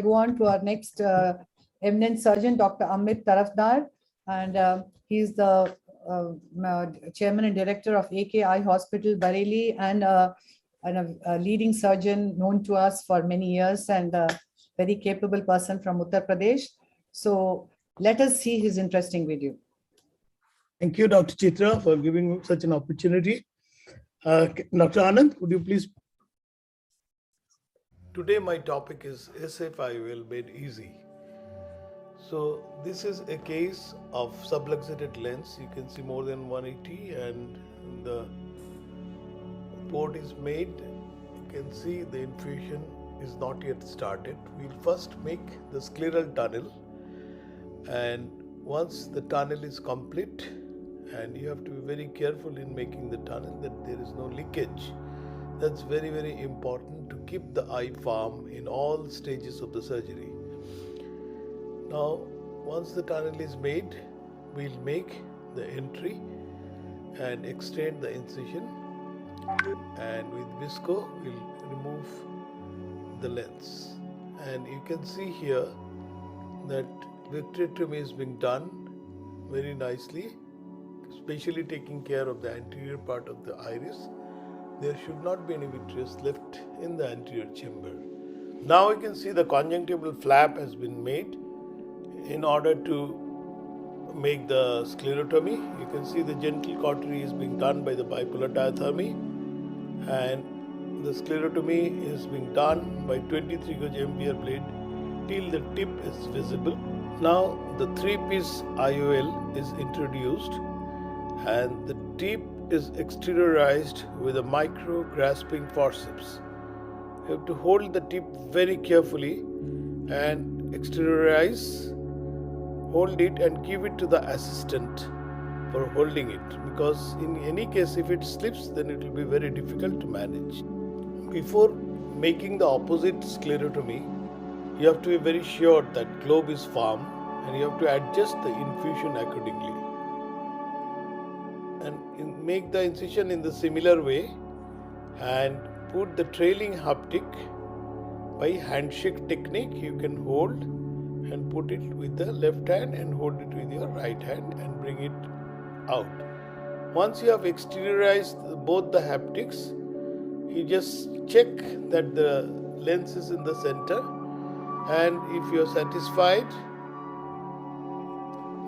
Go on to our next eminent surgeon, Dr. AMIT TARAFDAR, and he's the chairman and director of AIOS Hospital, Bareilly, and a leading surgeon known to us for many years, and a very capable person from Uttar Pradesh. So let us see his interesting video. Thank you, Dr. Chitra, for giving such an opportunity. Dr. Anand, would you please? Today my topic is SF-IOL made easy. So this is a case of subluxated lens. You can see more than 180 and the port is made. You can see the infusion is not yet started. We'll first make the scleral tunnel, and once the tunnel is complete, and you have to be very careful in making the tunnel that there is no leakage. That's very, very important to keep the eye firm in all stages of the surgery. Now, once the tunnel is made, we'll make the entry and extend the incision, and with visco, we'll remove the lens. And you can see here that vitrectomy is being done very nicely, especially taking care of the anterior part of the iris. There should not be any vitreous left in the anterior chamber. Now you can see the conjunctival flap has been made in order to make the sclerotomy. You can see the gentle cautery is being done by the bipolar diathermy, and the sclerotomy is being done by 23 gauge MVR blade till the tip is visible. Now the 3-piece IOL is introduced, and the tip is exteriorized with a micro grasping forceps. You have to hold the tip very carefully and exteriorize, hold it and give it to the assistant for holding it, because in any case if it slips then it will be very difficult to manage. Before making the opposite sclerotomy, you have to be very sure that globe is firm, and you have to adjust the infusion accordingly. And make the incision in the similar way and put the trailing haptic by handshake technique. You can hold and put it with the left hand and hold it with your right hand and bring it out. Once you have exteriorized both the haptics, you just check that the lens is in the center, and if you are satisfied,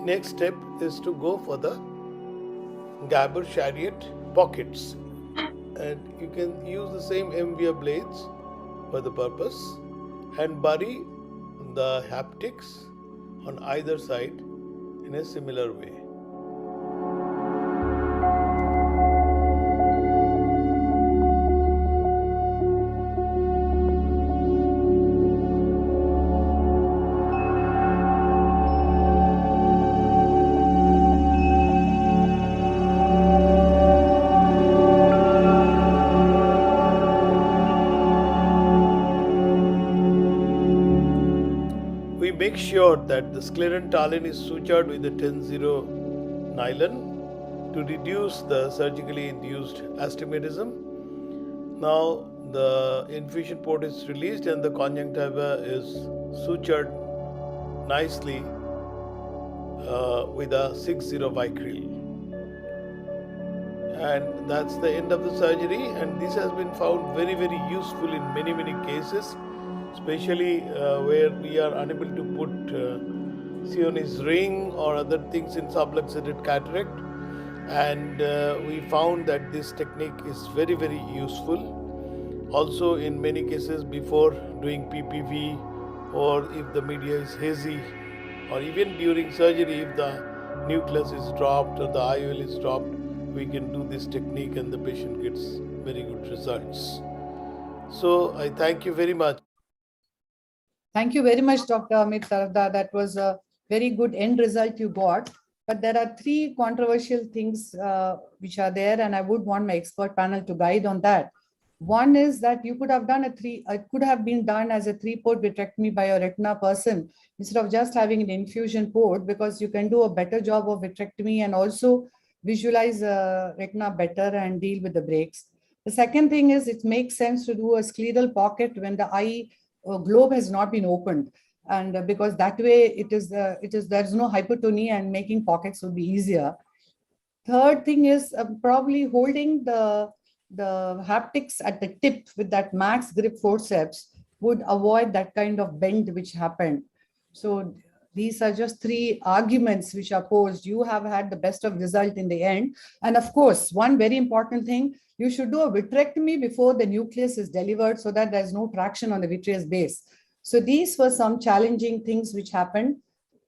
next step is to go for the Gabor chariot pockets, and you can use the same MVR blades for the purpose and bury the haptics on either side in a similar way. Make sure that the sclerant talon is sutured with a 10-0 nylon to reduce the surgically induced astigmatism. Now the infusion port is released and the conjunctiva is sutured nicely with a 6-0 vicryl. And that's the end of the surgery, and this has been found very, very useful in many, many cases, especially where we are unable to put Sionis ring or other things in subluxated cataract, and we found that this technique is very, very useful. Also in many cases before doing PPV, or if the media is hazy, or even during surgery if the nucleus is dropped or the IOL is dropped, we can do this technique and the patient gets very good results. So I thank you very much. Thank you very much, Dr. Amit TARAFDAR. That was a very good end result you got. But there are 3 controversial things which are there, and I would want my expert panel to guide on that. One is that you could have done it could have been done as a 3-port vitrectomy by a retina person instead of just having an infusion port, because you can do a better job of vitrectomy and also visualize retina better and deal with the breaks. The second thing is it makes sense to do a scleral pocket when the eye globe has not been opened. And because that way there's no hypertony and making pockets would be easier. Third thing is probably holding the haptics at the tip with that max grip forceps would avoid that kind of bend which happened. So these are just three arguments which are posed. You have had the best of result in the end. And of course, one very important thing, you should do a vitrectomy before the nucleus is delivered so that there's no traction on the vitreous base. So these were some challenging things which happened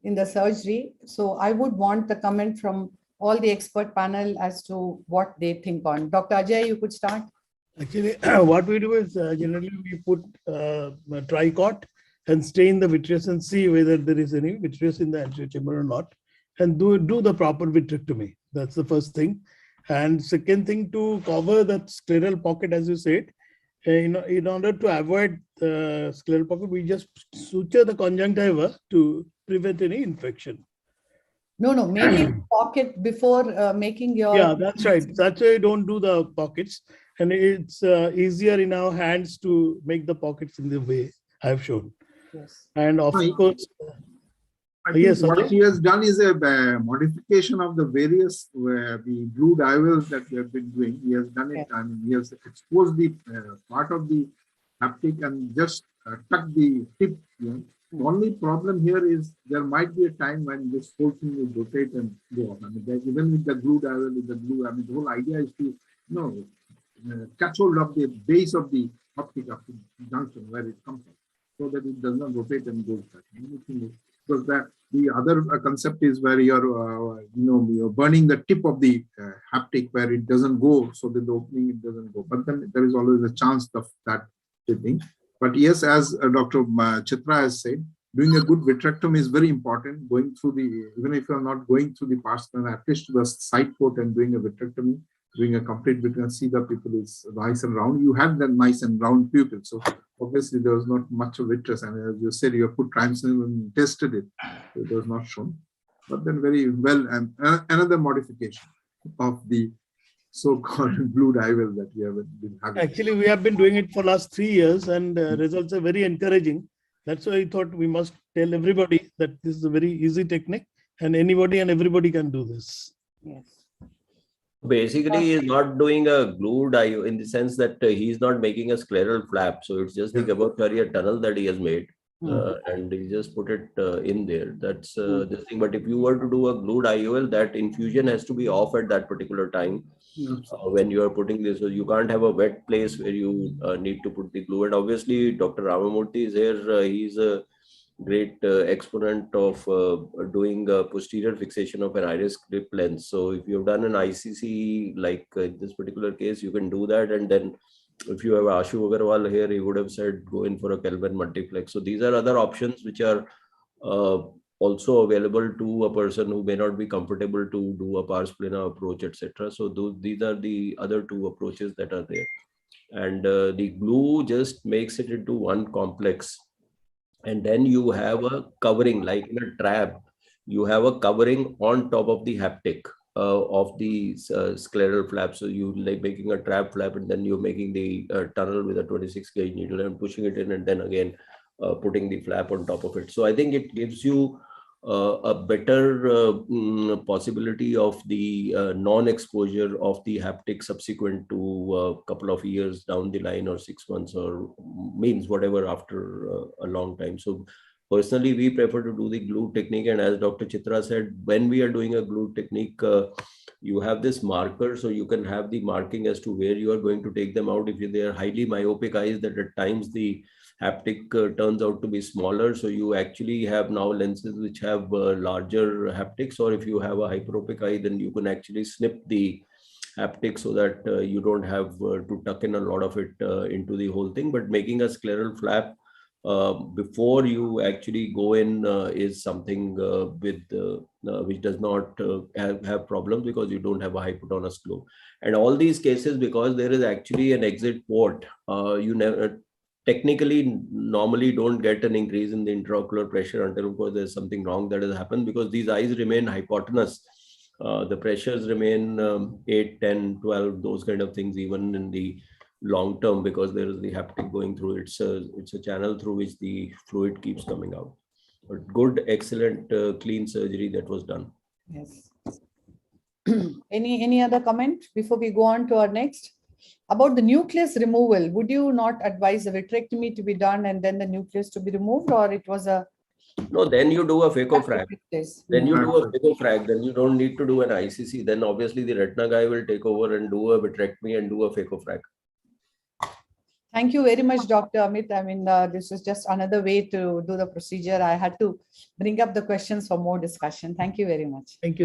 in the surgery. So I would want the comment from all the expert panel as to what they think on. Dr. Ajay, you could start. Actually, what we do is generally we put a tricot and stain the vitreous and see whether there is any vitreous in the anterior chamber or not, and do the proper vitrectomy. That's the first thing. And second thing, to cover that scleral pocket, as you said, in order to avoid the scleral pocket, we just suture the conjunctiva to prevent any infection. No, making pocket before making your... Yeah, that's right. That's why I don't do the pockets. And it's easier in our hands to make the pockets in the way I've shown. Yes. And of course, I think yes, what he has done is a modification of the various the glued IOLs that we have been doing. He has done it, and he has exposed the part of the haptic and just tucked the tip. The only problem here is there might be a time when this whole thing will rotate and go off. I mean, even with the glued IOL, with the glue, I mean, the whole idea is to catch hold of the base of the optic of the junction where it comes from, so that it does not rotate and goes back. Because the other concept is where you're burning the tip of the haptic where it doesn't go, so that the opening it doesn't go. But then there is always a chance of that tipping. But yes, as Dr. Chitra has said, doing a good vitrectomy is very important. Going through even if you're not going through the pars plana, at least to the side port and doing a vitrectomy, doing a complete vitrectomy, see the pupil is nice and round. You have that nice and round pupil. So obviously there was not much of vitreous. And as you said, you have put triamcinolone and tested it. So it was not shown. But then very well, and another modification of the so-called glued IOL that we have been having. Actually, we have been doing it for last 3 years, and results are very encouraging. That's why I thought we must tell everybody that this is a very easy technique, and anybody and everybody can do this. Yes. Basically, he's not doing a glued IO in the sense that he's not making a scleral flap. So it's just the Gabor-Charrier tunnel that he has made. And he just put it in there. That's this thing. But if you were to do a glued IOL, that infusion has to be off at that particular time when you are putting this. So you can't have a wet place where you need to put the glue. And obviously, Dr. Ramamurthy is here. He's a great exponent of doing posterior fixation of an iris clip lens. So if you've done an ICC, like in this particular case, you can do that. And then if you have Ashu Agarwal here, he would have said go in for a Kelvin multiplex. So these are other options which are also available to a person who may not be comfortable to do a pars plana approach, etc. So these are the other two approaches that are there. And the glue just makes it into one complex. And then you have a covering, like in a trap, you have a covering on top of the haptic of the scleral flap. So you like making a trap flap, and then you're making the tunnel with a 26 gauge needle and pushing it in, and then again putting the flap on top of it. So I think it gives you a better possibility of the non-exposure of the haptic subsequent to a couple of years down the line, or 6 months, or means whatever after a long time. So personally, we prefer to do the glue technique. And as Dr. Chitra said, when we are doing a glue technique, you have this marker, so you can have the marking as to where you are going to take them out. If they are highly myopic eyes, that at times the haptic turns out to be smaller, so you actually have now lenses which have larger haptics. Or if you have a hyperopic eye, then you can actually snip the haptic so that you don't have to tuck in a lot of it into the whole thing. But making a scleral flap before you actually go in is something which does not have problems, because you don't have a hypotonous glue. And all these cases, because there is actually an exit port, you never technically normally don't get an increase in the intraocular pressure until, of course, there's something wrong that has happened, because these eyes remain hypotenuse. The pressures remain 8, 10, 12, those kind of things, even in the long term because there is the haptic going through. It's a channel through which the fluid keeps coming out. But good, excellent, clean surgery that was done. Yes. Any other comment before we go on to our next? About the nucleus removal, would you not advise a vitrectomy to be done and then the nucleus to be removed, or it was a No, then you do a phacofrag. Then you Yeah. do a phacofrag. Then you don't need to do an ICC. Then obviously the retina guy will take over and do a vitrectomy and do a phacofrag. Thank you very much, Dr. Amit. I mean, this is just another way to do the procedure. I had to bring up the questions for more discussion. Thank you very much. Thank you.